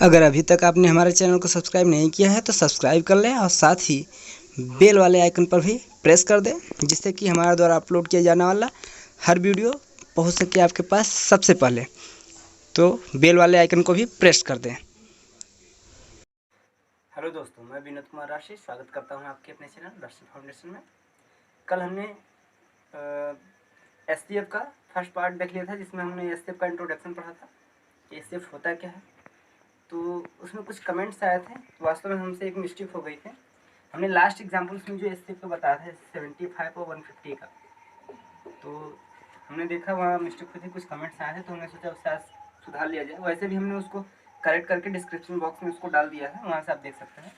अगर अभी तक आपने हमारे चैनल को सब्सक्राइब नहीं किया है तो सब्सक्राइब कर लें और साथ ही बेल वाले आइकन पर भी प्रेस कर दें, जिससे कि हमारे द्वारा अपलोड किया जाने वाला हर वीडियो पहुंच सके आपके पास सबसे पहले। तो बेल वाले आइकन को भी प्रेस कर दें। हेलो दोस्तों, मैं विनोद कुमार राशि स्वागत करता हूं आपके अपने चैनल दर्शन फाउंडेशन में। कल हमने एसटीएफ का फर्स्ट पार्ट देख लिया था, जिसमें हमने एसटीएफ का इंट्रोडक्शन पढ़ा था कि एसटीएफ होता क्या है। तो उसमें कुछ कमेंट्स आए थे, वास्तव में हमसे एक मिस्टेक हो गई थी। हमने लास्ट एग्जाम्पल्स में जो एसटीएफ का बताया था 75 और 150 का, तो हमने देखा वहाँ मिस्टेक हुई थी, कुछ कमेंट्स आए थे, तो हमने सोचा उससे सुधार लिया जाए। वैसे भी हमने उसको करेक्ट करके डिस्क्रिप्शन बॉक्स में उसको डाल दिया है, वहाँ से आप देख सकते हैं।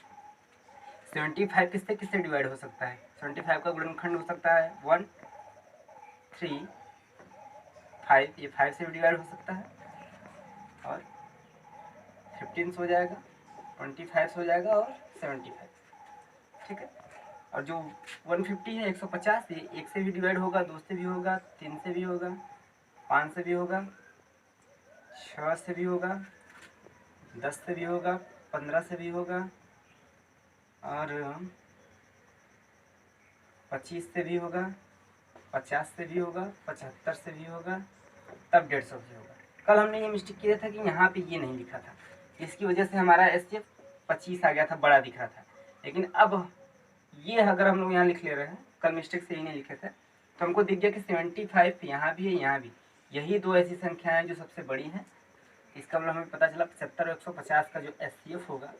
75 किससे किससे डिवाइड हो सकता है। 75 का गुणनखंड हो सकता है 1, 3, 5, ये 5 से भी डिवाइड हो सकता है, और 15 हो जाएगा, 25 हो जाएगा, और 75, ठीक है। और जो 150 है 150, ये 1 से भी डिवाइड होगा, 2 से भी होगा, 3 से भी होगा, 5 से भी होगा, 6 से भी होगा, 10 से भी होगा, 15 से भी होगा, और 25 से भी होगा, 50 से भी होगा, 75 से भी होगा, तब 150 से होगा। कल हमने ये मिस्टेक किया था कि यहाँ पे ये नहीं लिखा था, इसकी वजह से हमारा एसटीएफ 25 आ गया था, बड़ा दिख रहा था। लेकिन अब ये अगर हम लोग यहाँ लिख ले रहे हैं, कल मिस्टेक से ही नहीं लिखे थे, तो हमको दिख गया कि 75 यहाँ भी है, यहाँ भी। यही दो ऐसी संख्याएं हैं जो सबसे बड़ी हैं। इसका मतलब हमें पता चला 75 और 150 का जो एसटीएफ होगा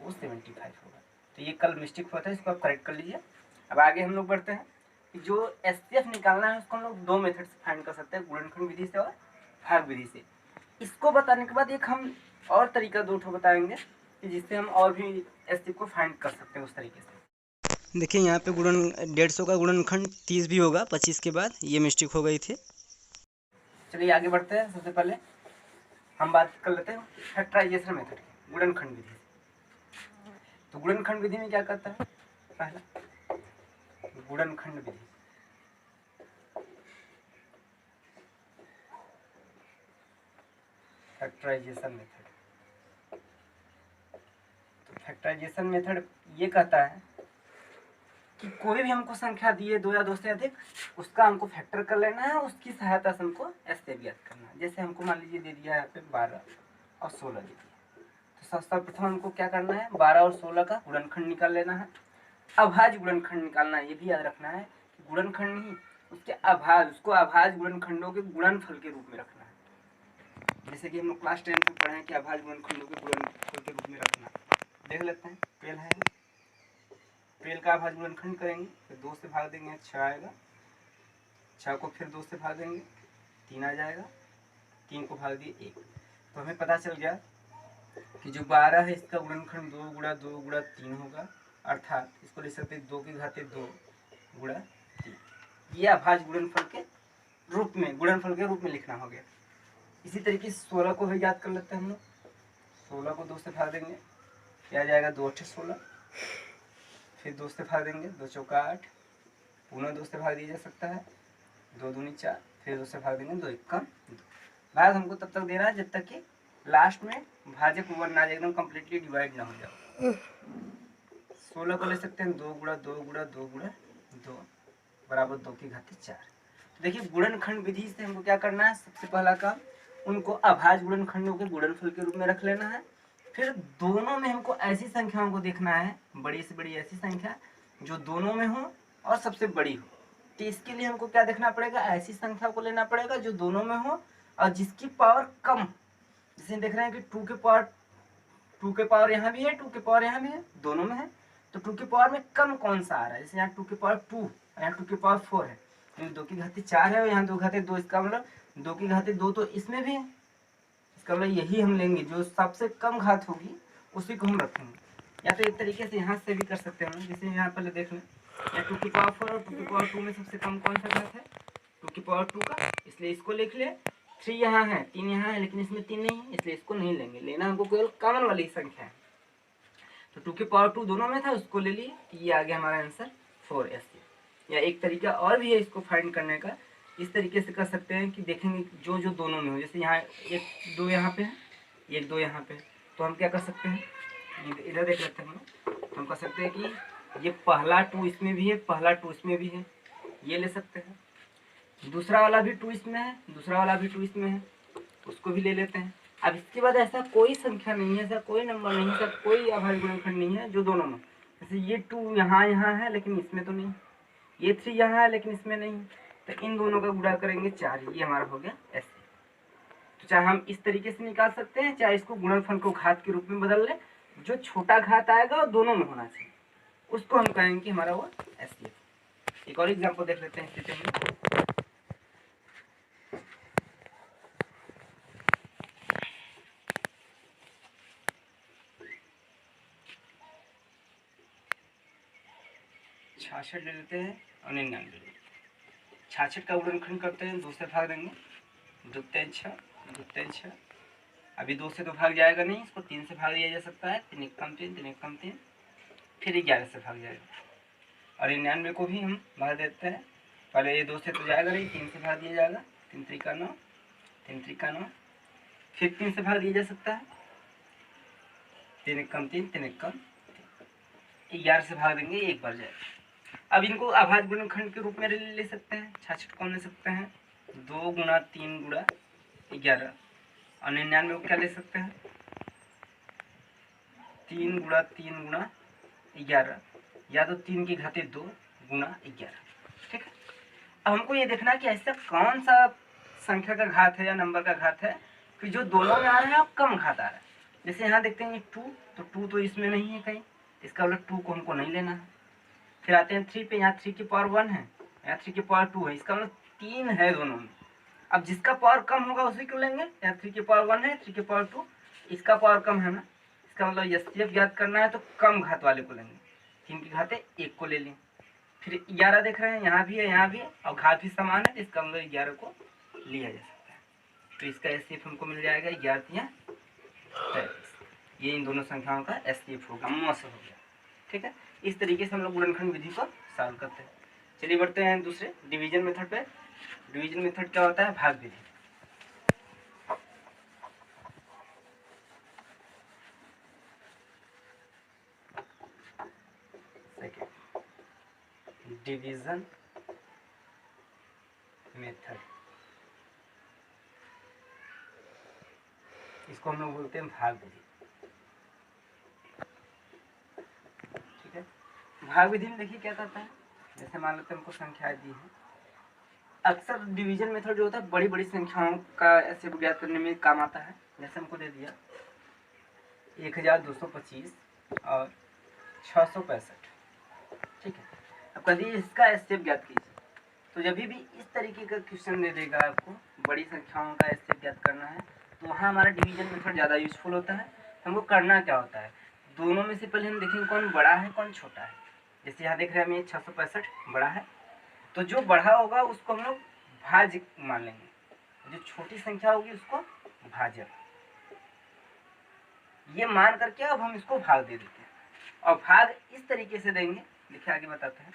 वो 75 होगा। तो ये कल मिस्टेक हुआ था, इसको आप करेक्ट कर लीजिए। अब आगे हम लोग बढ़ते हैं कि जो एसटीएफ निकालना है उसको हम लोग दो मेथड से फाइंड कर सकते हैं, गुणनखंड विधि से और भाग विधि से। इसको बताने के बाद एक हम और तरीका दो ठो बताएंगे कि जिससे हम और भी एसटीएफ को फाइंड कर सकते हैं उस तरीके से। देखिए यहाँ पे 150 का गुणनखंड 30 भी होगा 25 के बाद, ये मिस्टेक हो गई थी। चलिए आगे बढ़ते हैं। सबसे पहले हम बात कर लेते हैं फैक्टराइजेशन मेथड की, गुणनखंड विधि से। तो गुणनखंड विधि में क्या करता है, पहला गुणनखंड विधि, फैक्टराइजेशन मेथड। तो फैक्टराइजेशन मेथड ये कहता है कि कोई भी हमको संख्या दिए, 2 या 2 से अधिक, उसका हमको फैक्टर कर लेना है, उसकी सहायता से हमको एसटीएफ ज्ञात करना है। जैसे हमको मान लीजिए दे दिया है यहाँ पे 12 और 16 दे दिया, तो सर्वप्रथम हमको क्या करना है, 12 और 16 का गुणनखंड निकाल लेना है। अभाज्य गुणनखंड निकालना है, ये भी याद रखना है कि गुणनखंड नहीं, उसके अभाज्य, उसको अभाज्य गुणनखंडों के गुणनफल के रूप में रखना है। जैसे कि हम लोग क्लास 10 में पढ़े हैं कि अभाज्य गुणनखंडों के गुणनफल के रूप में रखना। देख लेते हैं। पेल है, पेल का अभाज्य गुणनखंड करेंगे, फिर 2 से भाग देंगे 6 आएगा, 6 को फिर 2 से भाग देंगे 3 आ जाएगा, 3 को भाग दिए 1। तो हमें पता चल गया कि जो 12 है इसका गुणनखंड 2 गुणा 2 गुणा 3 होगा, अर्थात इसको लिख सकते 2 की घाते 2 गुणा 3। ये अभाज्य गुणनफल के रूप में, गुणनफल के रूप में लिखना हो गया। इसी तरीके से 16 को भी याद कर लेते हैं हम लोग। 16 को 2 से भाग देंगे, क्या आ जाएगा, 2 8 16, फिर 2 से भाग देंगे, 2 चौका 8, पुनः 2 से भाग दिया जा सकता है, 2 दूनी 4, फिर 2 से भाग देंगे, 2 1 2। भाग हमको तब तक देना है जब तक कि लास्ट में भाजक ओवर ना एकदम कम्प्लीटली डिवाइड ना हो जाए। 16 को ले सकते हैं 2 गुणा 2 गुणा 2 गुणा 2 बराबर 2 की घाते 4। तो देखिए गुणनखंड विधि से हमको क्या करना है, सबसे पहला काम उनको अभाज्य गुणनखंडों के गुणनफल के रूप में रख लेना है। फिर दोनों में हमको ऐसी संख्याओं को देखना है, बड़ी से बड़ी ऐसी संख्या जो दोनों में हो और सबसे बड़ी हो। तो इसके लिए हमको क्या देखना पड़ेगा, ऐसी संख्या को लेना पड़ेगा जो दोनों में हो और जिसकी पावर कम। जैसे देख रहे हैं कि 2 के पावर यहाँ भी है, 2 के पावर यहाँ भी है, दोनों में है। तो 2 के पावर में कम कौन सा आ रहा है, जैसे यहाँ 2 के पावर 2, यहाँ 2 के पावर 4 है, 2 की घाते 4 है और यहाँ 2 घाते 2, इसका मतलब 2 की घाते 2 तो इसमें भी है। इसका मतलब यही हम लेंगे, जो सबसे कम घात होगी उसी को हम रखेंगे। या तो एक तरीके से यहाँ से भी कर सकते हैं, जैसे यहाँ पहले देख लें, या 2 की पावर 4 और 2 की पावर 2 में सबसे कम कौन सा घात है, 2 की पावर 2 का, इसलिए इसको लिख ले। 3 यहाँ है, 3 यहाँ है, लेकिन इसमें 3 नहीं है, इसलिए इसको नहीं लेंगे, लेना हमको केवल कॉमन वाली संख्या है। तो 2 की पावर 2 दोनों में था, उसको ले लिए, ये आ गया हमारा आंसर 4s। या एक तरीका और भी है इसको फाइंड करने का, इस तरीके से कर सकते हैं कि देखेंगे जो जो दोनों में हो, जैसे यहाँ 1 2 यहाँ पे है, 1 2 यहाँ पे, तो हम क्या कर सकते हैं, इधर देख लेते हैं हम कर सकते हैं कि ये पहला 2 इसमें भी है, पहला 2 इसमें भी है, ये ले सकते हैं। दूसरा वाला भी 2 इसमें है, दूसरा वाला भी 2 इसमें है, उसको भी ले लेते हैं। अब इसके बाद ऐसा कोई संख्या नहीं है, ऐसा कोई नंबर नहीं है, ऐसा कोई अभाज्य गुणनखंड नहीं है जो दोनों में, जैसे ये 2 यहाँ है लेकिन इसमें तो नहीं, ये 3 यहाँ है लेकिन इसमें नहीं, तो इन दोनों का गुणा करेंगे 4, ये हमारा हो गया ऐसे। तो चाहे हम इस तरीके से निकाल सकते हैं, चाहे इसको गुणनफल को घात के रूप में बदल लें, जो छोटा घात आएगा वो दोनों में होना चाहिए, उसको हम कहेंगे कि हमारा वो ऐसे। एक और एग्जाम्पल देख लेते हैं स्थिति में। छियासठ ले लेते हैं और 99 ले। 66 का गुणनखंड करते हैं, 2 से भाग देंगे, 2 3 6, 2 3 6। अभी 2 से तो भाग जाएगा नहीं, इसको 3 से भाग दिया जा सकता है, 3 1 कम 3, 3 1 कम 3, फिर 11 से भाग जाएगा। और 99 को भी हम भाग देते हैं, पहले ये 2 से तो जाएगा नहीं, 3 से भाग दिया जाएगा, 3 3 का 9, 3 3 का 9, फिर 3 से भाग दिया जा सकता है, 3 1 कम 3, 3 1 कम 3, 11 से भाग देंगे, एक बार जाएगा। अब इनको अभाज्य गुणनखंड के रूप में ले सकते हैं, 66 को ले सकते हैं 2 गुणा 3 गुणा 11, और 99 को क्या ले सकते हैं 3 गुणा 3 गुणा 11, या तो 3 की घाते 2 गुणा 11। ठीक है, अब हमको ये देखना है कि ऐसा कौन सा संख्या का घात है या नंबर का घात है कि जो दोनों में आ रहा है और कम घात आ रहा है। जैसे यहाँ देखते हैं 2, तो 2 तो इसमें नहीं है कहीं, इसका मतलब 2 को हमको नहीं लेना है। फिर आते हैं 3 पे, यहाँ 3 की पावर 1 है, यहाँ 3 की पावर 2 है, इसका मतलब 3 है दोनों में। अब जिसका पावर कम होगा उसी को लेंगे, यहाँ 3 की पावर 1 है, 3 की पावर 2, इसका पावर कम है ना, इसका मतलब एचसीएफ ज्ञात करना है तो कम घात वाले को लेंगे, 3 की घाते 1 को ले लें। फिर 11 देख रहे हैं, यहाँ भी है यहाँ भी है, और घात भी समान है, इसका मतलब 11 को लिया जा सकता है। तो इसका एचसीएफ हमको मिल जाएगा 11 33, ये इन दोनों संख्याओं का एचसीएफ होगा, मौस हो गया। ठीक है, इस तरीके से हम लोग गुणनखंड विधि को सॉल्व करते हैं। चलिए बढ़ते हैं दूसरे डिवीजन मेथड पे। डिवीजन मेथड क्या होता है, भाग विधि। डिवीजन मेथड, इसको हम लोग बोलते हैं भाग विधि। ठीक है, भाग विधि में देखिए क्या करता है, जैसे मान लेते हैं हमको संख्याएं दी है। अक्सर डिवीजन मेथड जो होता है बड़ी बड़ी संख्याओं का ऐसे ज्ञात करने में काम आता है। जैसे हमको दे दिया 1225 और 665। ठीक है, अब कभी इसका एस्टेप ज्ञात कीजिए। तो जब भी इस तरीके का क्वेश्चन दे देगा आपको, बड़ी संख्याओं का एस्टेप ज्ञात करना है, तो वहाँ हमारा डिवीजन मेथड ज़्यादा यूजफुल होता है। हमको करना क्या होता है, दोनों में से पहले हम देखेंगे कौन बड़ा है कौन छोटा है। जैसे यहाँ देख रहे हैं हमें 665 बड़ा है, तो जो बड़ा होगा उसको हम लोग भाज्य मान लेंगे, जो छोटी संख्या होगी उसको भाजक, ये मान करके अब हम इसको भाग दे देते हैं। और भाग इस तरीके से देंगे, देखिए आगे बताते हैं।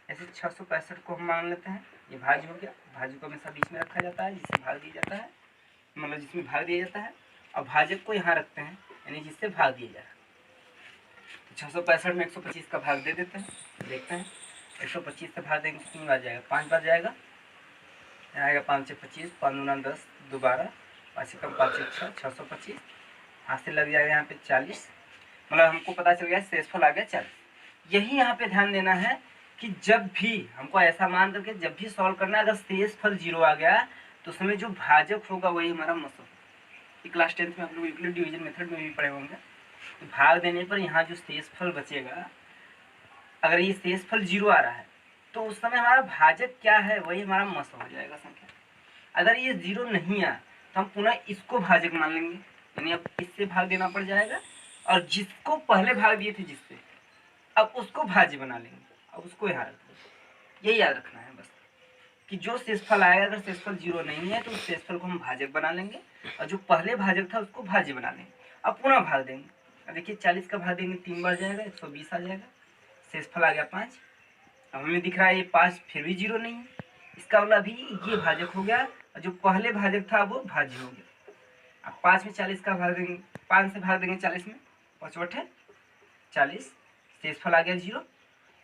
ऐसे 665 को हम मान लेते हैं, ये भाज्य हो गया, भाज्य को हमेशा बीच में रखा जाता है जिससे भाग दिया जाता है, मतलब जिसमें भाग दिया जाता है, और भाजक को यहाँ रखते हैं यानी जिससे भाग दिया जा रहा है। 665 में 125 का भाग दे देते हैं, देखते हैं 125 से भाग देंगे कितनी बार जाएगा, 5 बार जाएगा, यहाँ आएगा 5 से 25, 5 दूना 10, दोबारा 5 से कम 5 से 6, 625, हाथ से लग जाएगा यहाँ पे 40, मतलब हमको पता चल गया शेषफल आ गया 40। यही यहाँ पे ध्यान देना है कि जब भी हमको ऐसा मान करके जब भी सॉल्व करना है, अगर शेषफल 0 आ गया तो उसमें जो भाजक होगा वही हमारा मसो। क्लास 10th में आप लोग यूक्लिड डिवीजन मेथड में भी पढ़े होंगे। तो भाग देने पर यहाँ जो शेषफल बचेगा, अगर ये शेषफल 0 आ रहा है तो उस समय हमारा भाजक क्या है वही हमारा मस हो जाएगा संख्या। अगर ये 0 नहीं आया तो हम पुनः इसको भाजक मान लेंगे, यानी अब इससे भाग देना पड़ जाएगा, और जिसको पहले भाग दिए थे जिससे, अब उसको भाज्य बना लेंगे, अब उसको यहाँ रख देंगे। यही याद रखना है बस कि जो शेषफल आएगा, अगर शेषफल 0 नहीं है तो उस शेषफल को हम भाजक बना लेंगे, और जो पहले भाजक था उसको भाज्य बना लेंगे, अब पुनः भाग देंगे। अब देखिए 40 का भाग देंगे 3 बार जाएगा, 120 आ जाएगा, शेषफल आ गया 5। अब हमें दिख रहा है ये 5 फिर भी 0 नहीं है, इसका मतलब अभी ये भाजक हो गया, और जो पहले भाजक था वो भाज्य हो गया। अब 5 में 40 का भाग देंगे, 5 से भाग देंगे 40 में, 5 बटे 40, शेषफल आ गया 0।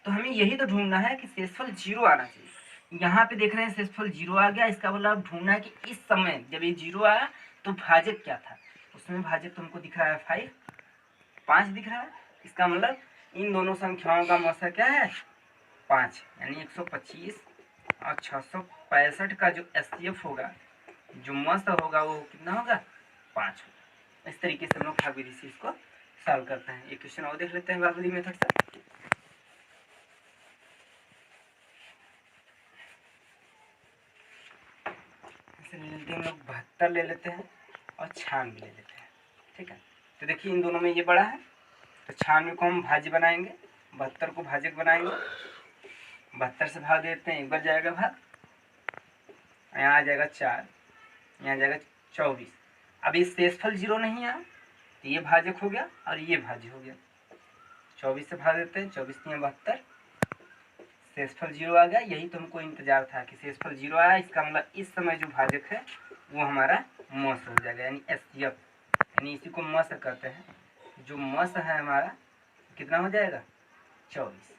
तो हमें यही तो ढूंढना है कि शेषफल 0 आना चाहिए। यहाँ पे देख रहे हैं शेषफल 0 आ गया, इसका मतलब ढूंढना है कि इस समय जब ये 0 आया तो भाजक क्या था। उसमें भाजक तुमको दिख रहा है 5 दिख रहा है। इसका मतलब इन दोनों संख्याओं का मौसा क्या है 5, यानी 125 और 665 का जो एचसीएफ होगा, जो मौसा होगा वो कितना होगा 5 होगा। इस तरीके से हम लोग भाग विधि से इसको सॉल्व करते हैं। एक क्वेश्चन और देख लेते हैं भाग विधि मेथड से। ऐसे ले लेते हैं हम लोग 72 ले लेते हैं और 96 ले लेते हैं, ठीक है। तो देखिए इन दोनों में ये बड़ा है, तो 96 को हम भाज्य बनाएंगे, 72 को भाजक बनाएंगे। 72 से भाग देते हैं, एक बार जाएगा भाग, यहाँ आ जाएगा 4, यहाँ जाएगा 24। अब ये शेषफल 0 नहीं आया तो ये भाजक हो गया और ये भाज्य हो गया। 24 से भाग देते हैं, 24 में 72, शेषफल 0 आ गया। यही तो हमको इंतजार था कि शेषफल 0 आया, इसका मतलब इस समय जो भाजक है वो हमारा मस हो जाएगा, यानी एचसीएफ, यानी इसी को मस कहते हैं। जो मस है हमारा कितना हो जाएगा 24।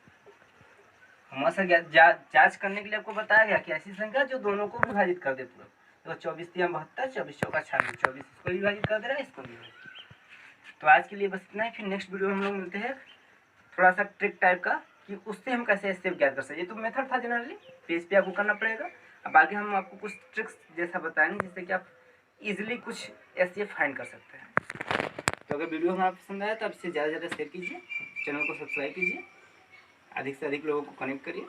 मस जांच करने के लिए आपको बताया गया कि ऐसी संख्या जो दोनों को विभाजित कर दे पूरा। तो 24 3 72, 24 चौका 96, 24 इसको विभाजित कर दे रहा है, इसको भी। तो आज के लिए बस इतना ही, फिर नेक्स्ट वीडियो में हम लोग मिलते हैं थोड़ा सा ट्रिक टाइप का कि उससे हम कैसे एचसीएफ ज्ञात कर सकते। ये तो मेथड था जनरली, पेज पे आपको करना पड़ेगा। अब आगे हम आपको कुछ ट्रिक्स जैसा बताएंगे जिससे कि आप इजीली कुछ एचसीएफ फाइंड कर सकते हैं। तो अगर वीडियो हमारा पसंद आया तो आप इसे ज़्यादा से ज़्यादा शेयर कीजिए, चैनल को सब्सक्राइब कीजिए, अधिक से अधिक लोगों को कनेक्ट करिए।